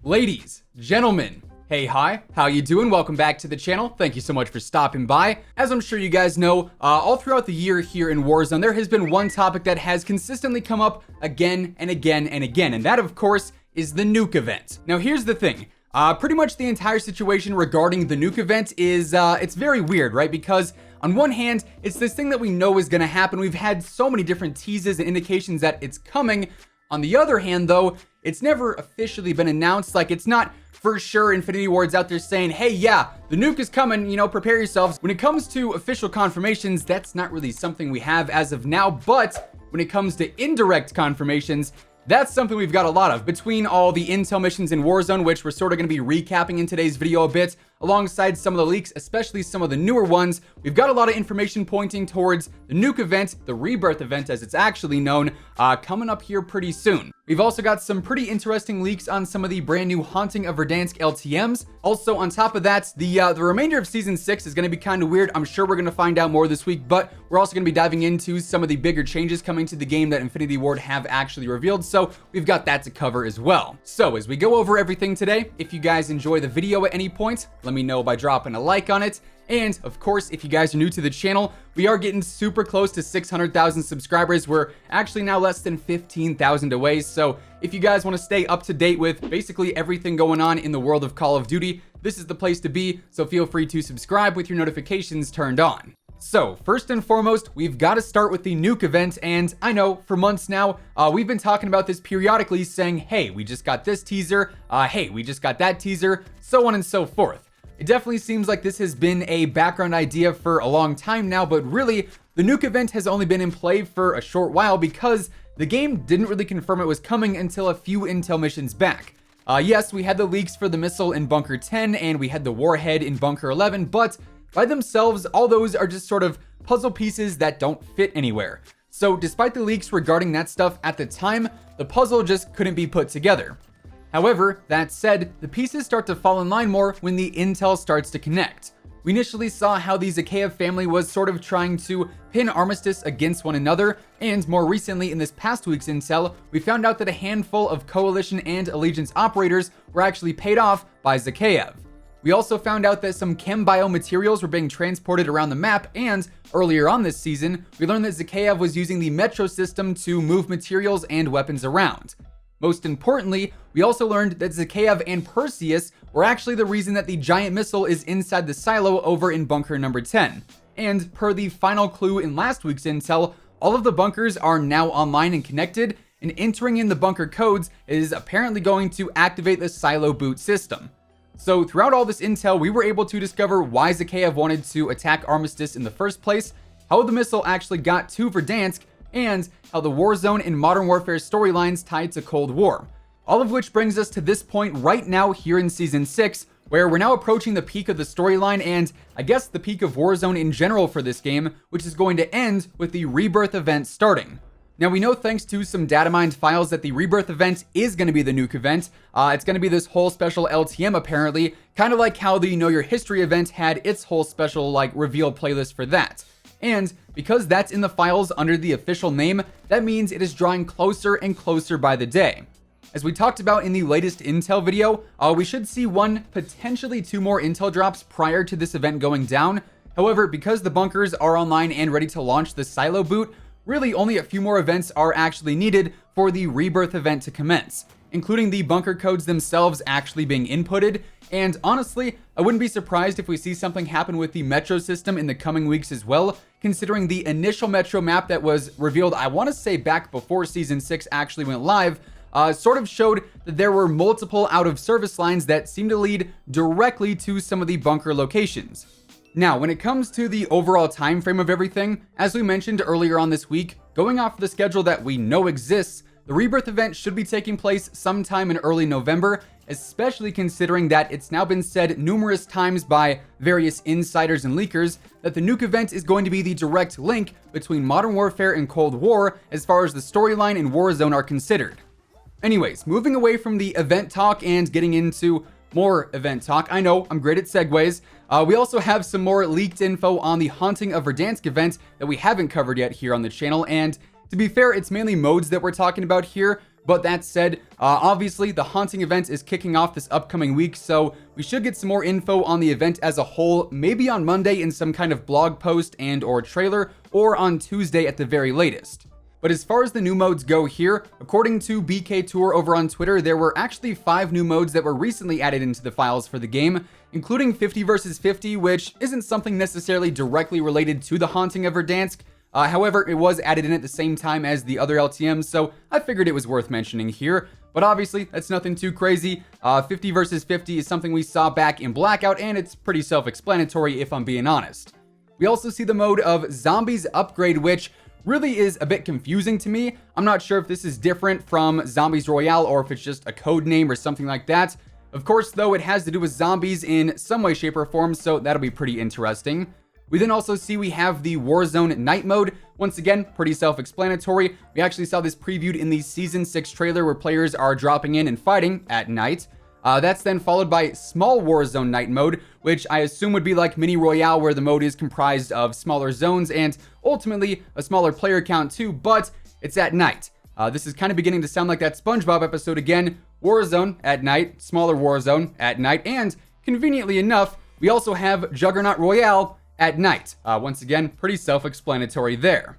Ladies, gentlemen, hey, hi, how you doing? Welcome back to the channel. Thank you so much for stopping by. As I'm sure you guys know, all throughout the year here in Warzone, there has been one topic that has consistently come up again and again and again, and that, of course, is the NUKE event. Now, here's the thing. Pretty much the entire situation regarding the NUKE event is, it's very weird, right? Because on one hand, it's this thing that we know is gonna happen. We've had so many different teases and indications that it's coming. On the other hand, though, it's never officially been announced. Like, it's not for sure Infinity Ward's out there saying, hey, yeah, the nuke is coming, you know, prepare yourselves. When it comes to official confirmations, that's not really something we have as of now. But when it comes to indirect confirmations, that's something we've got a lot of. Between all the intel missions in Warzone, which we're sort of going to be recapping in today's video a bit, alongside some of the leaks, especially some of the newer ones, we've got a lot of information pointing towards the NUKE event, the Rebirth event as it's actually known, coming up here pretty soon. We've also got some pretty interesting leaks on some of the brand new Haunting of Verdansk LTMs. Also, on top of that, the remainder of Season 6 is going to be kind of weird. I'm sure we're going to find out more this week, but we're also going to be diving into some of the bigger changes coming to the game that Infinity Ward have actually revealed, so we've got that to cover as well. So, as we go over everything today, if you guys enjoy the video at any point, let me know by dropping a like on it. And of course, if you guys are new to the channel, we are getting super close to 600,000 subscribers. We're actually now less than 15,000 away. So if you guys want to stay up to date with basically everything going on in the world of Call of Duty, this is the place to be. So feel free to subscribe with your notifications turned on. So first and foremost, we've got to start with the NUKE event. And I know for months now, we've been talking about this periodically saying, hey, we just got this teaser. Hey, we just got that teaser, so on and so forth. It definitely seems like this has been a background idea for a long time now, but really, the NUKE event has only been in play for a short while because the game didn't really confirm it was coming until a few intel missions back. Yes, we had the leaks for the missile in Bunker 10, and we had the warhead in Bunker 11, but by themselves, all those are just sort of puzzle pieces that don't fit anywhere. So despite the leaks regarding that stuff at the time, the puzzle just couldn't be put together. However, that said, the pieces start to fall in line more when the intel starts to connect. We initially saw how the Zakhaev family was sort of trying to pin Armistice against one another, and more recently in this past week's intel, we found out that a handful of Coalition and Allegiance operators were actually paid off by Zakhaev. We also found out that some chem bio materials were being transported around the map, and earlier on this season, we learned that Zakhaev was using the Metro system to move materials and weapons around. Most importantly, we also learned that Zakhaev and Perseus were actually the reason that the giant missile is inside the silo over in bunker number 10. And per the final clue in last week's intel, all of the bunkers are now online and connected, and entering in the bunker codes is apparently going to activate the silo boot system. So throughout all this intel, we were able to discover why Zakhaev wanted to attack Armistice in the first place, how the missile actually got to Verdansk, and how the Warzone and Modern Warfare storylines tied to Cold War. All of which brings us to this point right now here in Season 6, where we're now approaching the peak of the storyline and, I guess, the peak of Warzone in general for this game, which is going to end with the Rebirth event starting. Now, we know thanks to some data mined files that the Rebirth event is going to be the NUKE event. It's going to be this whole special LTM apparently, kind of like how the Know Your History event had its whole special, like, reveal playlist for that. And because that's in the files under the official name, that means it is drawing closer and closer by the day. As we talked about in the latest intel video, we should see one, potentially two more intel drops prior to this event going down. However, because the bunkers are online and ready to launch the silo boot, really only a few more events are actually needed for the Rebirth event to commence, including the bunker codes themselves actually being inputted. And honestly, I wouldn't be surprised if we see something happen with the Metro system in the coming weeks as well, considering the initial Metro map that was revealed, I want to say back before Season 6 actually went live, sort of showed that there were multiple out-of-service lines that seemed to lead directly to some of the bunker locations. Now, when it comes to the overall time frame of everything, as we mentioned earlier on this week, going off the schedule that we know exists, the Rebirth event should be taking place sometime in early November, especially considering that it's now been said numerous times by various insiders and leakers that the NUKE event is going to be the direct link between Modern Warfare and Cold War as far as the storyline in Warzone are considered. Anyways, moving away from the event talk and getting into more event talk. I know, I'm great at segues. We also have some more leaked info on the Haunting of Verdansk event that we haven't covered yet here on the channel, and to be fair, it's mainly modes that we're talking about here, But that said, obviously the Haunting event is kicking off this upcoming week, so we should get some more info on the event as a whole, maybe on Monday in some kind of blog post and or trailer, or on Tuesday at the very latest. But as far as the new modes go here, according to BK Tour over on Twitter, there were actually 5 new modes that were recently added into the files for the game, including 50 versus 50, which isn't something necessarily directly related to the Haunting of Verdansk. However, it was added in at the same time as the other LTMs, so I figured it was worth mentioning here. But obviously, that's nothing too crazy. 50 versus 50 is something we saw back in Blackout, and it's pretty self-explanatory if I'm being honest. We also see the mode of Zombies Upgrade, which really is a bit confusing to me. I'm not sure if this is different from Zombies Royale or if it's just a code name or something like that. Of course, though, it has to do with zombies in some way, shape, or form, so that'll be pretty interesting. We then also see we have the Warzone Night Mode. Once again, pretty self-explanatory. We actually saw this previewed in the Season 6 trailer where players are dropping in and fighting at night. That's then followed by Small Warzone Night Mode, which I assume would be like Mini Royale, where the mode is comprised of smaller zones and ultimately a smaller player count too, but it's at night. This is kind of beginning to sound like that SpongeBob episode again. Warzone at night, smaller Warzone at night, and conveniently enough, we also have Juggernaut Royale at night. Once again, pretty self-explanatory there.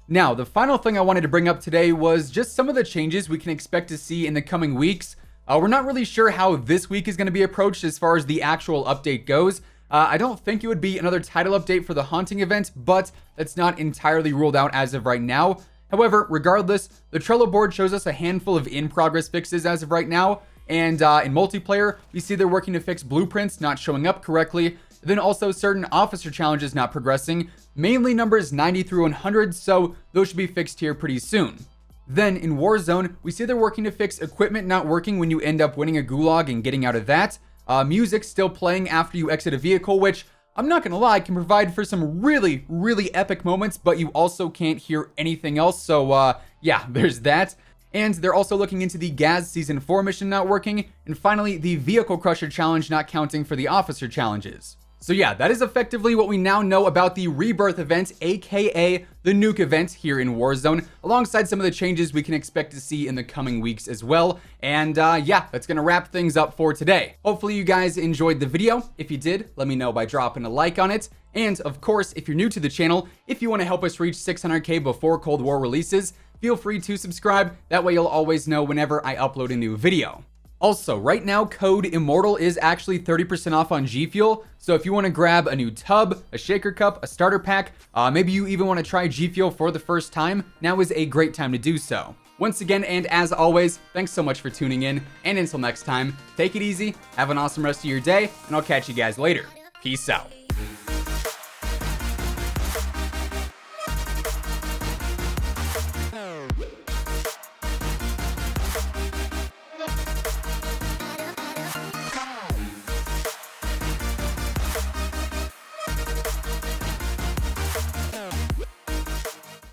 Now, the final thing I wanted to bring up today was just some of the changes we can expect to see in the coming weeks. We're not really sure how this week is going to be approached as far as the actual update goes. I don't think it would be another title update for the Haunting event, but that's not entirely ruled out as of right now. However, regardless, the Trello board shows us a handful of in-progress fixes as of right now, and in multiplayer, we see they're working to fix blueprints not showing up correctly, then also certain officer challenges not progressing, mainly numbers 90 through 100, so those should be fixed here pretty soon. Then in Warzone, we see they're working to fix equipment not working when you end up winning a gulag and getting out of that. Music still playing after you exit a vehicle, which I'm not gonna lie, can provide for some really, really epic moments, but you also can't hear anything else, so yeah, there's that. And they're also looking into the Gaz Season 4 mission not working, and finally the Vehicle Crusher challenge not counting for the officer challenges. So yeah, that is effectively what we now know about the Rebirth event, aka the NUKE event here in Warzone, alongside some of the changes we can expect to see in the coming weeks as well. And yeah, that's gonna wrap things up for today. Hopefully you guys enjoyed the video. If you did, let me know by dropping a like on it. And of course, if you're new to the channel, if you want to help us reach 600K before Cold War releases, feel free to subscribe. That way you'll always know whenever I upload a new video. Also, right now, code WhosImmortal is actually 30% off on G Fuel, so if you want to grab a new tub, a shaker cup, a starter pack, maybe you even want to try G Fuel for the first time, now is a great time to do so. Once again, and as always, thanks so much for tuning in, and until next time, take it easy, have an awesome rest of your day, and I'll catch you guys later. Peace out.